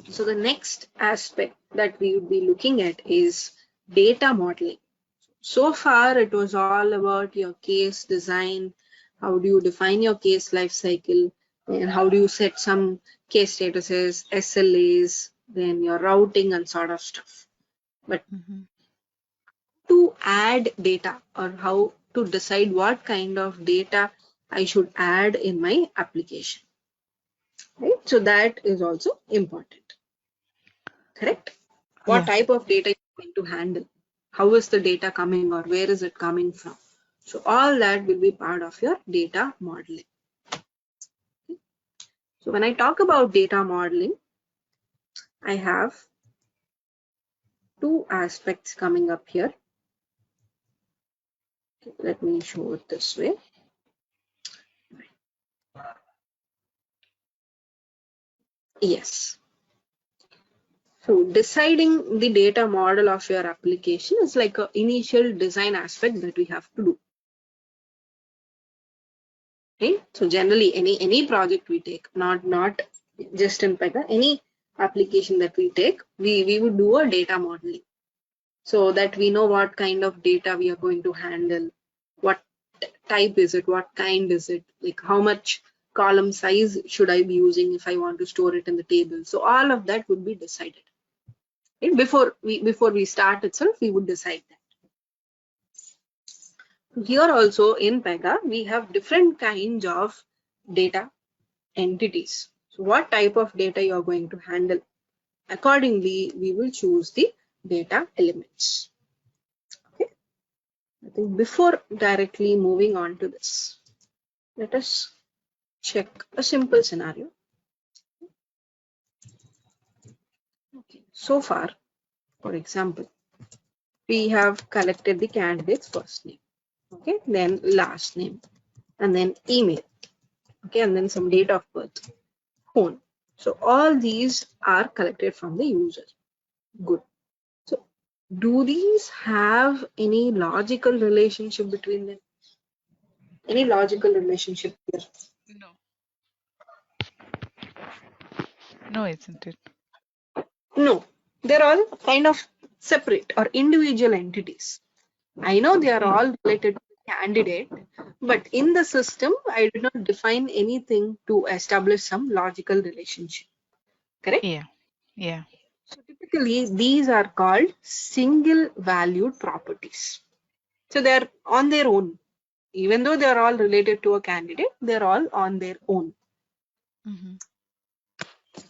So the next aspect that we would be looking at is data modeling. So far, it was all about your case design. How do you define your case life cycle? And how do you set some case statuses, SLAs, then your routing and sort of stuff. But to add data or how to decide what kind of data I should add in my application. Right? So that is also important. Correct? What type of data you're going to handle? How is the data coming or where is it coming from? So all that will be part of your data modeling. Okay. So when I talk about data modeling, I have two aspects coming up here. Okay, let me show it this way. Yes. So deciding the data model of your application is like an initial design aspect that we have to do. Okay. So generally any project we take, not just in Pega, any application that we take, we would do a data modeling so that we know what kind of data we are going to handle, what type is it, what kind is it, like how much column size should I be using if I want to store it in the table. So all of that would be decided. Okay? Before we start itself, we would decide that. Here also in Pega, we have different kinds of data entities. So what type of data you are going to handle? Accordingly, we will choose the data elements. Okay. I think before directly moving on to this, let us check a simple scenario. Okay. So far, for example, we have collected the candidate's first name, okay, then last name, and then email, okay, and then some date of birth, phone. So all these are collected from the user. Good. So do these have any logical relationship between them? Any logical relationship here? No. No, isn't it? No, they're all kind of separate or individual entities. I know they are all related to the candidate, but in the system, I did not define anything to establish some logical relationship. Correct? Yeah. Yeah. So typically, these are called single valued properties. So they're on their own. Even though they're all related to a candidate, they're all on their own.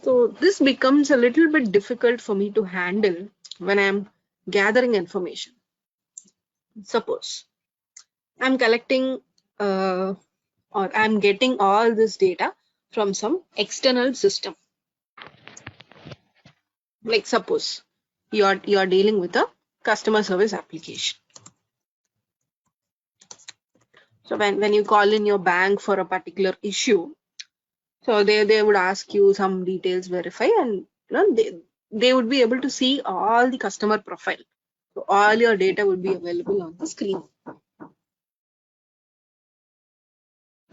So this becomes a little bit difficult for me to handle when I'm gathering information. Suppose I'm collecting or I'm getting all this data from some external system. Like suppose you're dealing with a customer service application. So when you call in your bank for a particular issue, so they would ask you some details, verify, and they would be able to see all the customer profile. So all your data would be available on the screen.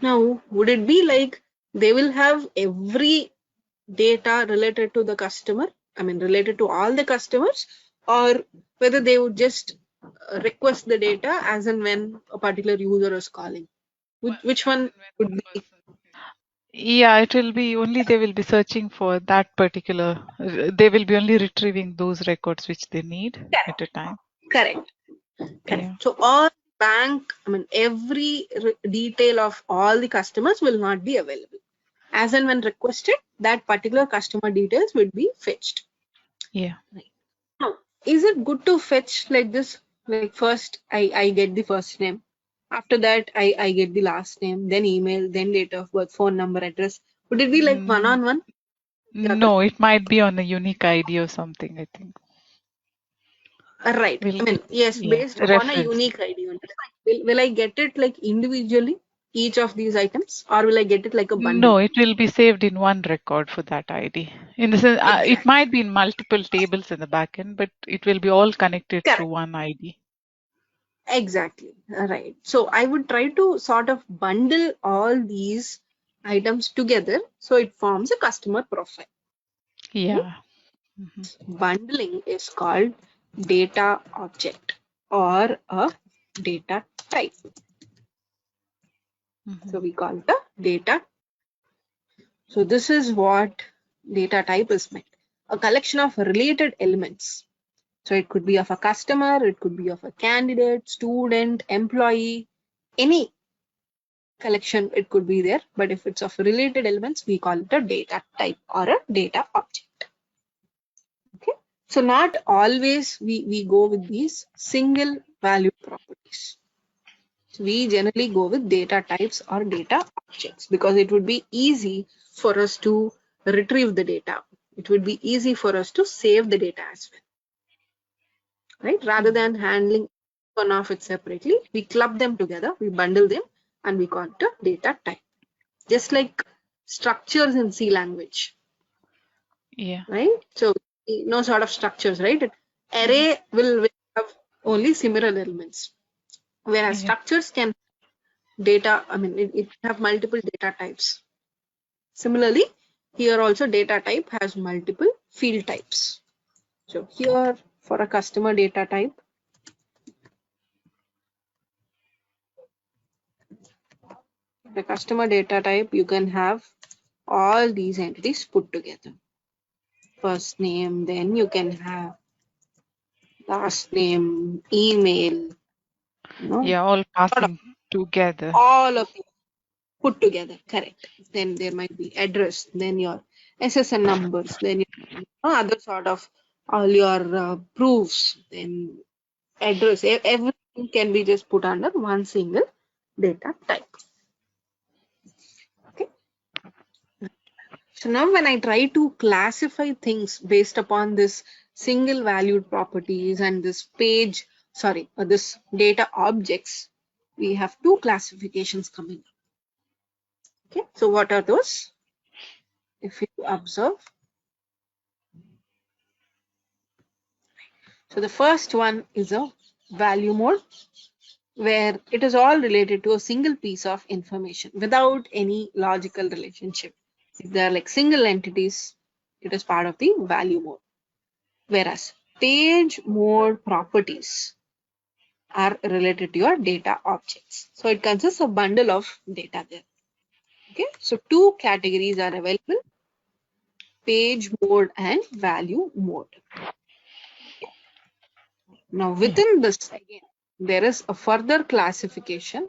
Now, would it be like they will have every data related to the customer? I mean, related to all the customers, or whether they would just request the data as and when a particular user is calling? Which one would be? Yeah, it will be only they will be searching for that particular, they will be only retrieving those records which they need at a time. Correct. Yeah. So all bank, I mean, every detail of all the customers will not be available. As and when requested, that particular customer details will be fetched. Yeah. Right. Now, is it good to fetch like this? Like first I get the first name. After that, I get the last name, then email, then date of birth, phone number, address. Would it be like one-on-one? No, it might be on a unique ID or something, I think. Right. I mean, yes, based upon a Reference. unique ID only. Will I get it like individually, each of these items, or will I get it like a bundle? No, it will be saved in one record for that ID. In the sense, Exactly. it might be in multiple tables in the backend, but it will be all connected Correct. through one ID. Exactly. Right. So I would try to sort of bundle all these items together so it forms a customer profile. Yeah. Bundling is called data object or a data type. So we call it a data. So this is what data type is meant. A collection of related elements. So it could be of a customer, it could be of a candidate, student, employee, any collection it could be there. But if it's of related elements, we call it a data type or a data object. Okay. So not always we go with these single value properties. So we generally go with data types or data objects because it would be easy for us to retrieve the data. It would be easy for us to save the data as well. Right? Rather than handling one of it separately, we club them together, we bundle them, and we call it a data type. Just like structures in C language. Yeah. Right? So no sort of structures, right? Array will have only similar elements. Whereas structures can it have multiple data types. Similarly, here also data type has multiple field types. So here for a customer data type, the customer data type, you can have all these entities put together. First name, then you can have last name, email. Yeah, all passing together. All of it put together, correct. Then there might be address, then your SSN numbers, then your other sort of all your proofs, then address, everything can be just put under one single data type. Okay. So now when I try to classify things based upon this single valued properties and this this data objects, we have two classifications coming up. Okay, so what are those? If you observe, so the first one is a value mode, where it is all related to a single piece of information without any logical relationship. If they are like single entities, it is part of the value mode. Whereas page mode properties are related to your data objects. So it consists of a bundle of data there. Okay, so two categories are available: page mode and value mode. Now within this, again, there is a further classification.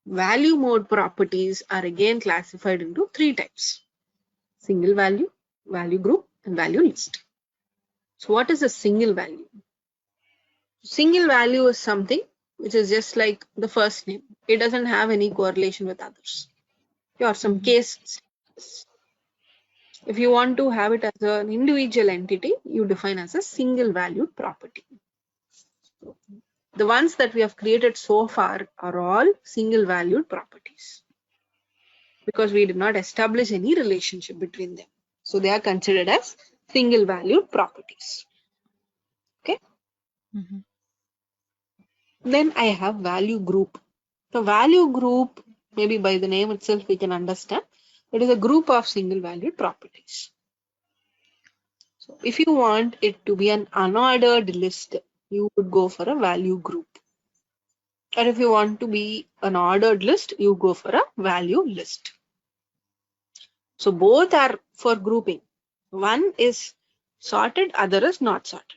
Value mode properties are again classified into three types: single value, value group, and value list. So what is a single value? Single value is something which is just like the first name. It doesn't have any correlation with others. Or some case. If you want to have it as an individual entity, you define as a single valued property. The ones that we have created so far are all single valued properties because we did not establish any relationship between them. So they are considered as single valued properties. Okay. Then I have value group. The value group, maybe by the name itself we can understand, it is a group of single valued properties. So if you want it to be an unordered list, you would go for a value group. And if you want to be an ordered list, you go for a value list. So both are for grouping. One is sorted, other is not sorted.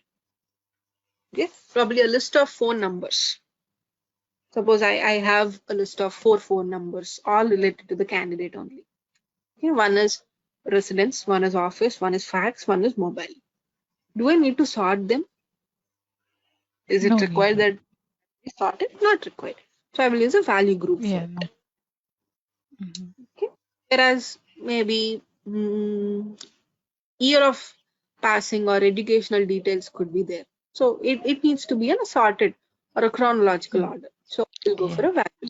Okay, probably a list of phone numbers. Suppose I have a list of 4 phone numbers, all related to the candidate only. Okay, one is residence, one is office, one is fax, one is mobile. Do I need to sort them? Is it required that we sort it? Not required. So I will use a value group for it. Okay. Whereas maybe year of passing or educational details could be there. So it needs to be in a sorted or a chronological order. So we'll go for a value.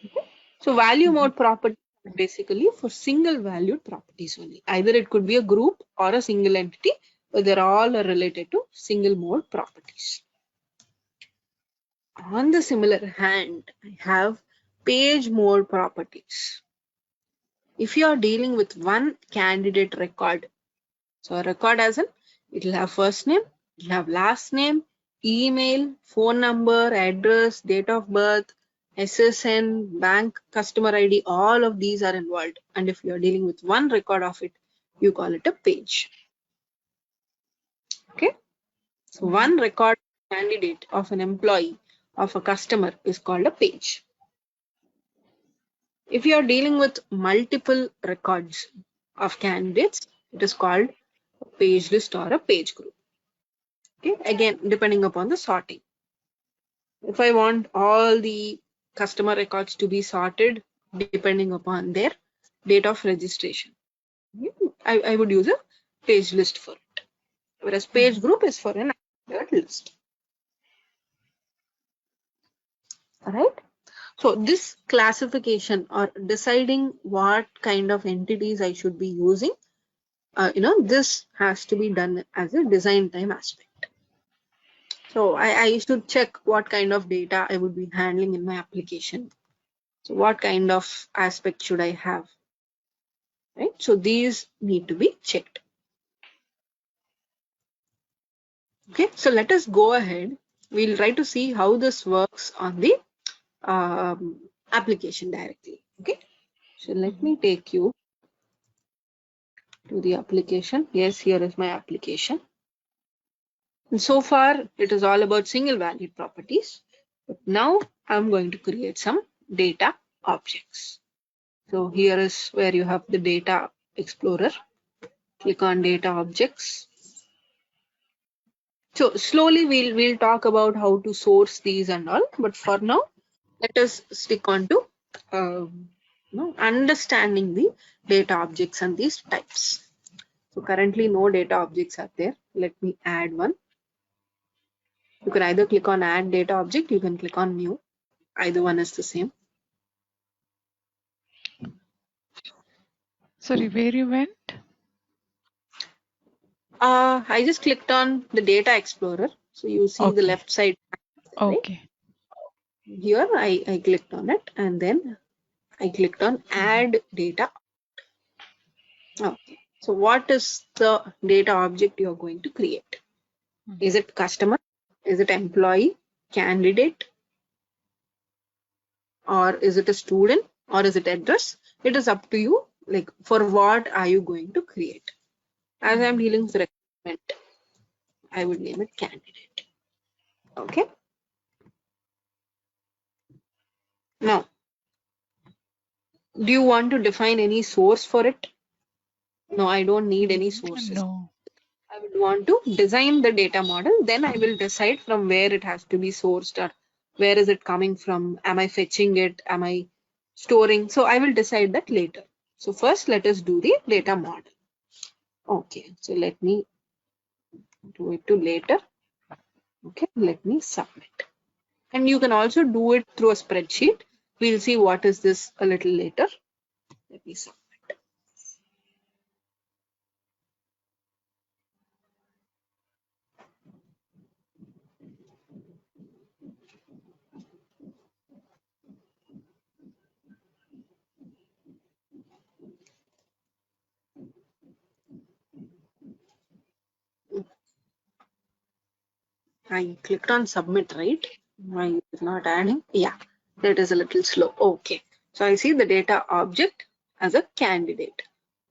Okay. So value mode property is basically for single valued properties only. Either it could be a group or a single entity, but they're all related to single mode properties. On the similar hand, I have page mode properties. If you are dealing with one candidate record, So a record as in, it'll have first name, it'll have last name, email, phone number, address, date of birth, SSN, bank, customer ID, all of these are involved. And if you're dealing with one record of it, you call it a page. Okay. So one record candidate of an employee of a customer is called a page. If you are dealing with multiple records of candidates, it is called a page list or a page group. Okay, again, depending upon the sorting. If I want all the customer records to be sorted depending upon their date of registration, I would use a page list for it. Whereas page group is for an accurate list. All right. So this classification or deciding what kind of entities I should be using, this has to be done as a design time aspect. So I should check what kind of data I would be handling in my application. So what kind of aspect should I have, right? So these need to be checked. Okay, so let us go ahead. We'll try to see how this works on the application directly. Okay, so let me take you to the application. Yes, here is my application. And so far, it is all about single valued properties. But now I'm going to create some data objects. So here is where you have the data explorer. Click on data objects. So slowly we'll talk about how to source these and all. But for now, let us stick on to understanding the data objects and these types. So currently no data objects are there. Let me add one. You can either click on add data object, you can click on new. Either one is the same. Sorry, where you went? I just clicked on the data explorer. So you see the left side. Right? Okay. Here I clicked on it and then I clicked on add data. Okay. So what is the data object you are going to create? Is it customer? Is it employee? Candidate? Or is it a student? Or is it address? It is up to you. Like for what are you going to create? As I'm dealing with recruitment, I would name it candidate. Okay. Now, do you want to define any source for it? No, I don't need any sources. No. I would want to design the data model. Then I will decide from where it has to be sourced or where is it coming from? Am I fetching it? Am I storing? So I will decide that later. So first let us do the data model. Okay, so let me do it to later. Okay, let me submit. And you can also do it through a spreadsheet. We'll see what is this a little later. Let me submit. I clicked on submit, right? Why is not adding? Yeah, that is a little slow. Okay. So I see the data object as a candidate.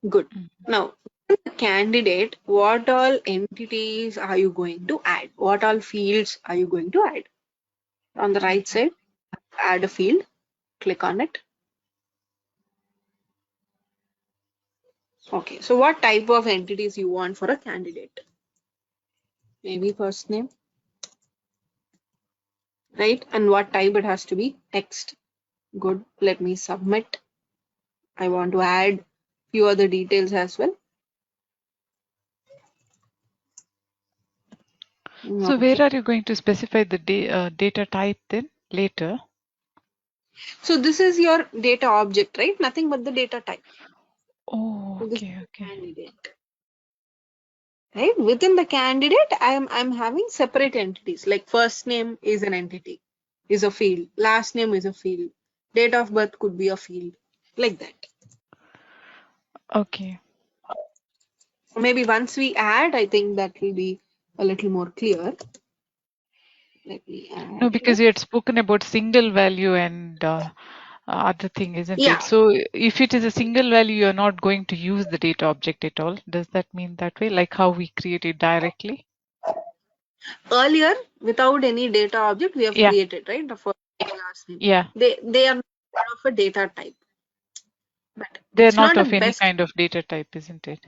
Good. Now, the candidate, what all entities are you going to add? What all fields are you going to add? On the right side, add a field. Click on it. Okay. So what type of entities you want for a candidate? Maybe first name. Right? And what type it has to be? Text. Good. Let me submit. I want to add few other details as well. So where are you going to specify the data type then later? So this is your data object, right? Nothing but the data type. Oh, So this is okay. candidate. Right? Within the candidate, I'm having separate entities. Like first name is an entity, is a field. Last name is a field. Date of birth could be a field. Like that. Okay. maybe once we add, I think that will be a little more clear. Let me add No, here. because you had spoken about single value and other thing, isn't Yeah. it? So if it is a single value, you're not going to use the data object at all. Does that mean that way? Like how we create it directly? Earlier, without any data object, we have Yeah. created, right? The first class name. Yeah. They are part of a data type. But They're it's not not a of any best. kind of data type, isn't it?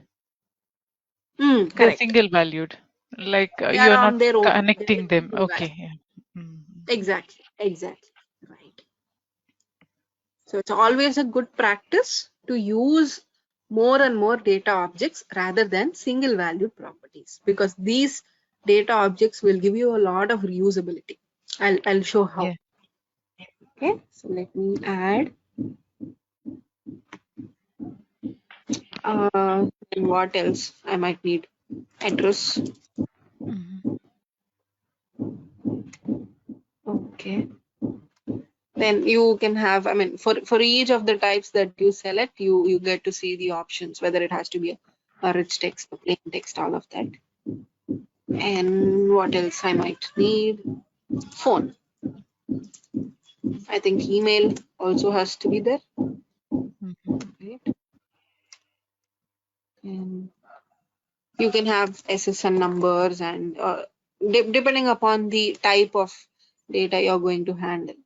They're Correct. single valued. Like They you're are not on their own. They are connecting them. single value. Okay. Yeah. Mm. Exactly. Exactly. Right. So it's always a good practice to use more and more data objects rather than single valued properties, because these data objects will give you a lot of reusability. I'll show how. Yeah. Okay. So let me add. And what else I might need? Address. Mhm. Okay. Then you can have, I mean, for each of the types that you select, you get to see the options, whether it has to be a rich text, a plain text, all of that. And what else I might need? Phone. I think email also has to be there. Mhm. Right? And you can have SSN numbers and depending upon the type of data you're going to handle.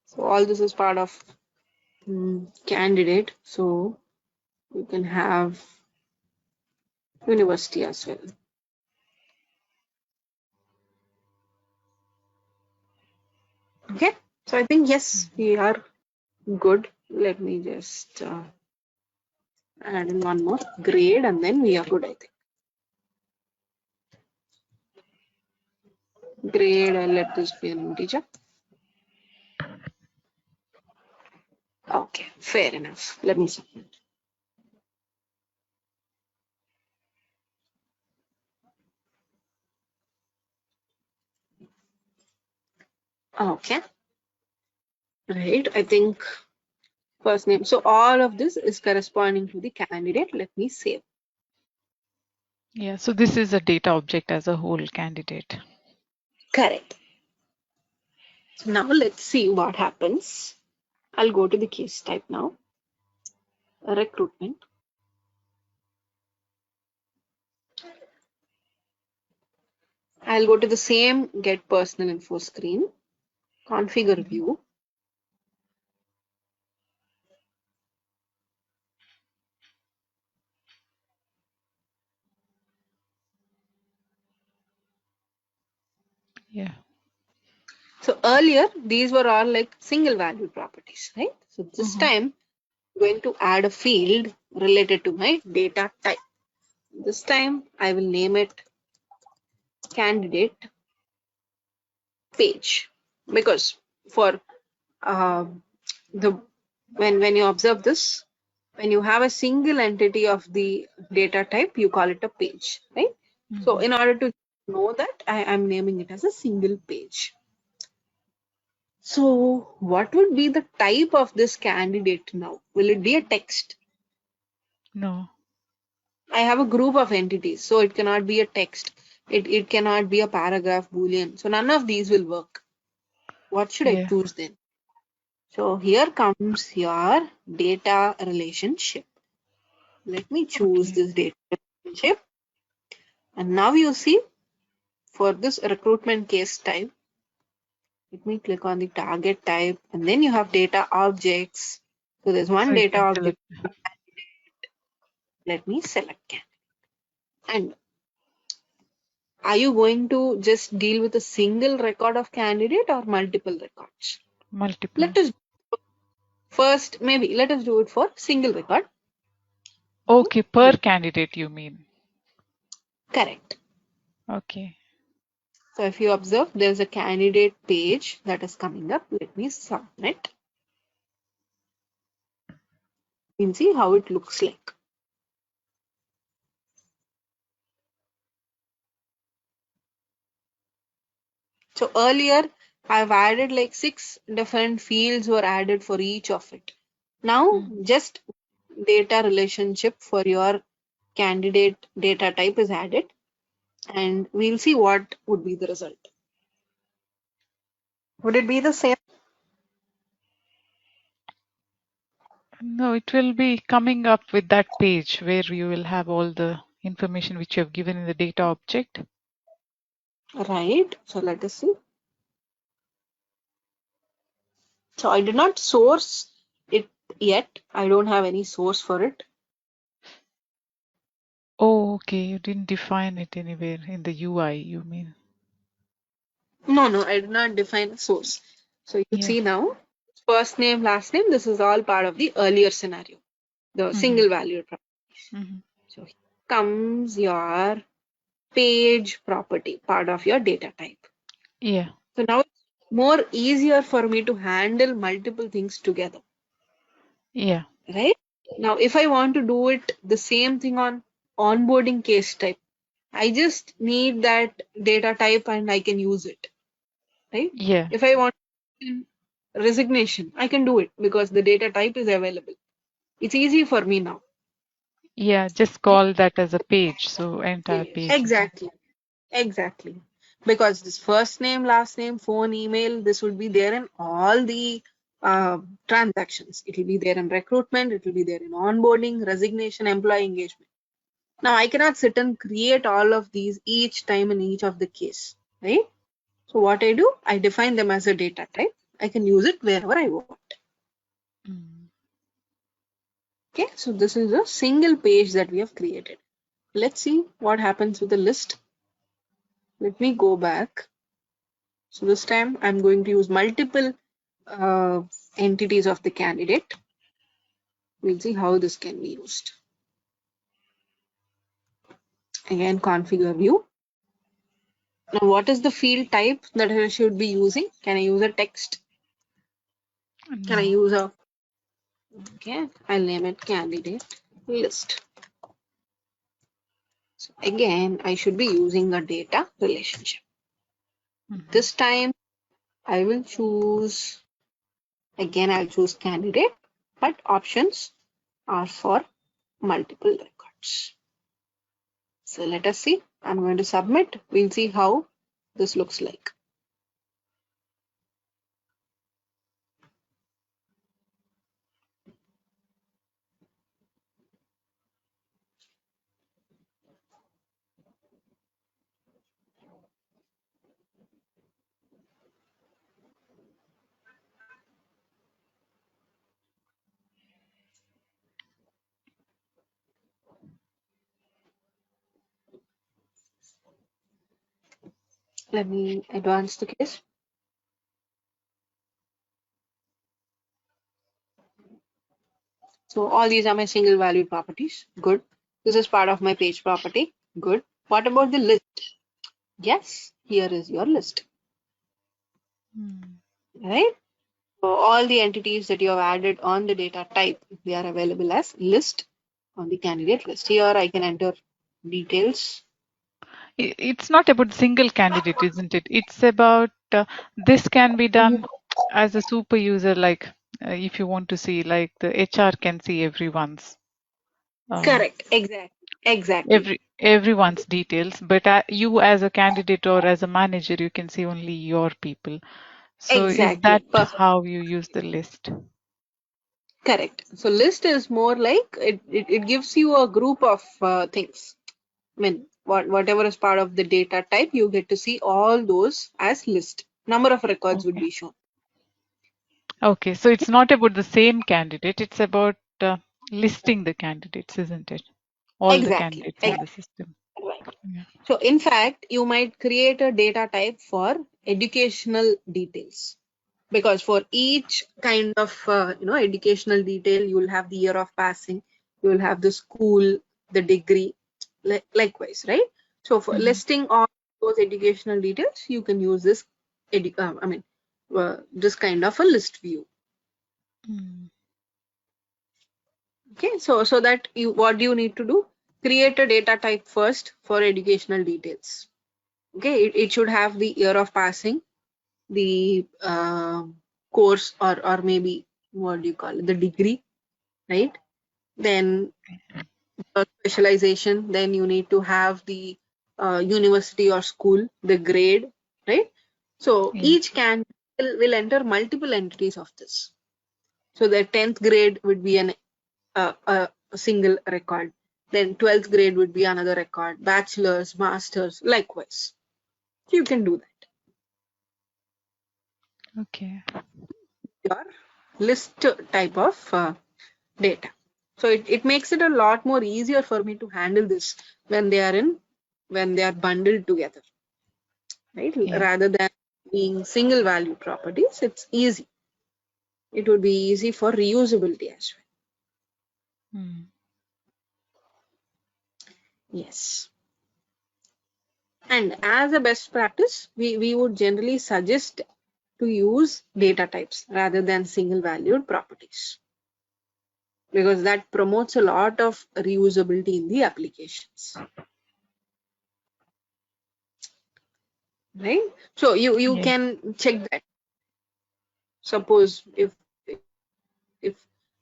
So all this is part of candidate. So you can have university as well. Okay. So I think yes, we are good. Let me just add in one more grade and then we are good, I think. Grade, I'll let this be an integer. Okay, fair enough. Let me submit. Okay. Right. I think first name. So all of this is corresponding to the candidate. Let me save. Yeah. So this is a data object as a whole candidate. Correct. So now let's see what happens. I'll go to the case type now. Recruitment. I'll go to the same get personal info screen. Configure Mhm. view. Yeah. So earlier, these were all like single value properties, right? So this Mhm. time, I'm going to add a field related to my data type. This time, I will name it candidate page, because for the when you observe this, when you have a single entity of the data type, you call it a page, right? So Mhm. in order to know that, I am naming it as a single page. So what would be the type of this candidate now? Will it be a text? No. I have a group of entities, so it cannot be a text. It cannot be a paragraph boolean. So none of these will work. What should I Yeah. choose then? So here comes your data relationship. Let me choose Okay. this data relationship. And now you see, for this recruitment case type, let me click on the target type, and then you have data objects. So there's So one you data can object. select. Let me select candidate. And are you going to just deal with a single record of candidate or multiple records? Multiple. Let us first, maybe let us do it for single record. Okay, per candidate you mean. Correct. Okay. So if you observe, there's a candidate page that is coming up. Let me submit. You can see how it looks like. So earlier, I've added like 6 different fields were added for each of it. Now, Mhm. just data relationship for your candidate data type is added, and we'll see what would be the result. Would it be the same? No, it will be coming up with that page where you will have all the information which you have given in the data object. Right. So let us see. So I did not source it yet. I don't have any source for it. Oh, okay. You didn't define it anywhere in the UI, you mean? No, I did not define a source. So you Yeah. see now, first name, last name, this is all part of the earlier scenario, the single valued property. So here comes your page property, part of your data type. Yeah. So now it's more easier for me to handle multiple things together. Yeah. Right? Now, if I want to do it the same thing on onboarding case type, I just need that data type and I can use it. Right? Yeah. If I want resignation, I can do it because the data type is available. It's easy for me now. Yeah. Just call that as a page. So entire page. Exactly. Because this first name, last name, phone, email, this would be there in all the transactions. It will be there in recruitment, it will be there in onboarding, resignation, employee engagement. Now I cannot sit and create all of these each time in each of the case, right? So what I do, I define them as a data type. I can use it wherever I want. Okay, so this is a single page that we have created. Let's see what happens with the list. Let me go back. So this time I'm going to use multiple entities of the candidate. We'll see how this can be used. Again, configure view. Now, what is the field type that I should be using? Can I use a text? Can I use a, okay, I'll name it candidate list. So again, I should be using a data relationship. This time I will choose, again, I'll choose candidate, but options are for multiple records. So let us see. I'm going to submit. We'll see how this looks like. Let me advance the case. So all these are my single valued properties. Good. This is part of my page property. Good. What about the list? Yes, here is your list. Right? So all the entities that you have added on the data type, they are available as list on the candidate list. Here I can enter details. It's not about single candidate, isn't it? It's about this can be done as a super user, like if you want to see, like the HR can see everyone's. Correct. Exactly. Everyone's details, but you as a candidate or as a manager, you can see only your people. So is Exactly. that Perfect. how you use the list? Correct. So list is more like it gives you a group of things. I mean, whatever is part of the data type, you get to see all those as list. Number of records would Okay. be shown. Okay, so it's not about the same candidate, it's about listing the candidates, isn't it? All the Exactly. candidates in the system. Right. Yeah. So in fact, you might create a data type for educational details, because for each kind of educational detail, you will have the year of passing, you will have the school, the degree, likewise, right? So for listing all those educational details, you can use this this kind of a list view. Okay, so that you, what do you need to do? Create a data type first for educational details. Okay, it should have the year of passing, the course, or maybe what do you call it, the degree, right? then specialization, then you need to have the university or school, the grade, right? So Yeah. each candidate will enter multiple entities of this. So the 10th grade would be a single record. Then 12th grade would be another record. Bachelor's, master's, likewise. So you can do that. Okay. Your list type of data. So it makes it a lot more easier for me to handle this when they are bundled together, right? Yeah. Rather than being single value properties, it's easy. It would be easy for reusability as well. Mm. Yes. And as a best practice, we would generally suggest to use data types rather than single valued properties, because that promotes a lot of reusability in the applications. Right? So you Yeah. can check that. Suppose if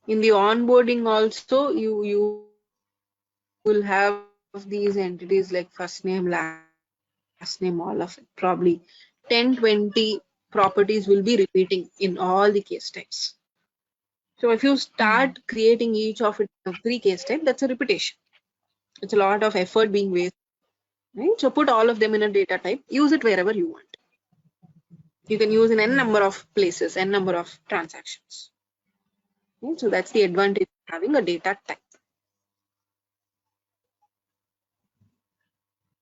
in the onboarding also you will have these entities like first name, last name, all of it. Probably 10, 20 properties will be repeating in all the case types. So if you start creating each of it every case type, that's a repetition. It's a lot of effort being wasted. Right? So put all of them in a data type, use it wherever you want. You can use in n number of places, n number of transactions. Right? So that's the advantage of having a data type.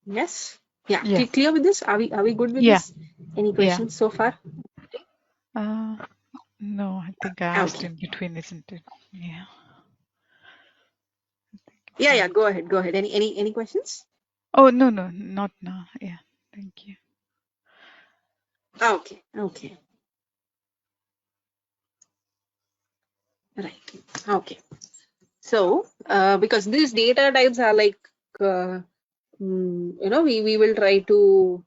Yes. Yeah. Yeah. Clear with this? Are we good with Yeah. this? Any Yeah. questions so far? No, I think I asked Okay. in between, isn't it? Yeah. Yeah. Go ahead. Any questions? Oh, no, not now. Yeah. Thank you. Okay. Right. Okay. So, because these data types are like, we will try to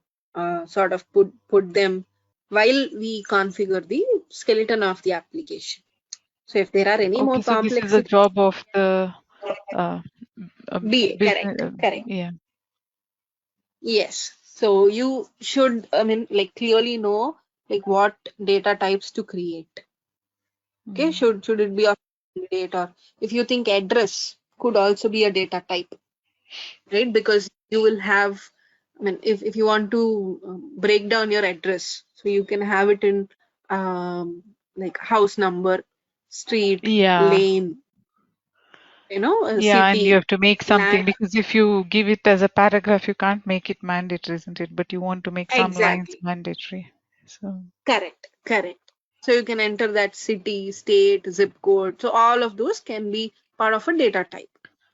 sort of put them while we configure the skeleton of the application. So if there are any more Okay, so this is a complexities, job of the uh, business. correct. Yeah. Yes. So you should, like clearly know like what data types to create. Okay, should it be a date, or if you think address could also be a data type, right? Because you will have, if you want to break down your address, so you can have it in like house number, street, Yeah. lane, a Yeah, and you city, have to make something, land. because if you give it as a paragraph, you can't make it mandatory, isn't it? But you want to make some lines Exactly. mandatory. So, Correct. So you can enter that city, state, zip code. So all of those can be part of a data type.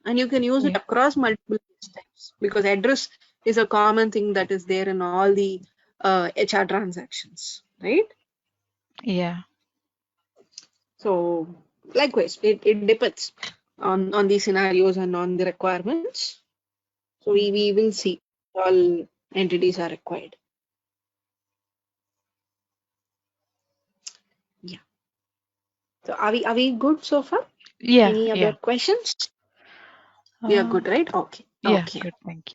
And you can use it yeah. across multiple types, because address is a common thing that is there in all the HR transactions, right? Yeah. So likewise, it depends on the scenarios and on the requirements. So we will see all entities are required. Yeah. So are we good so far? Yeah. Any other Yeah. questions? We are Uh, good, right? Okay. yeah. Good. Thank you.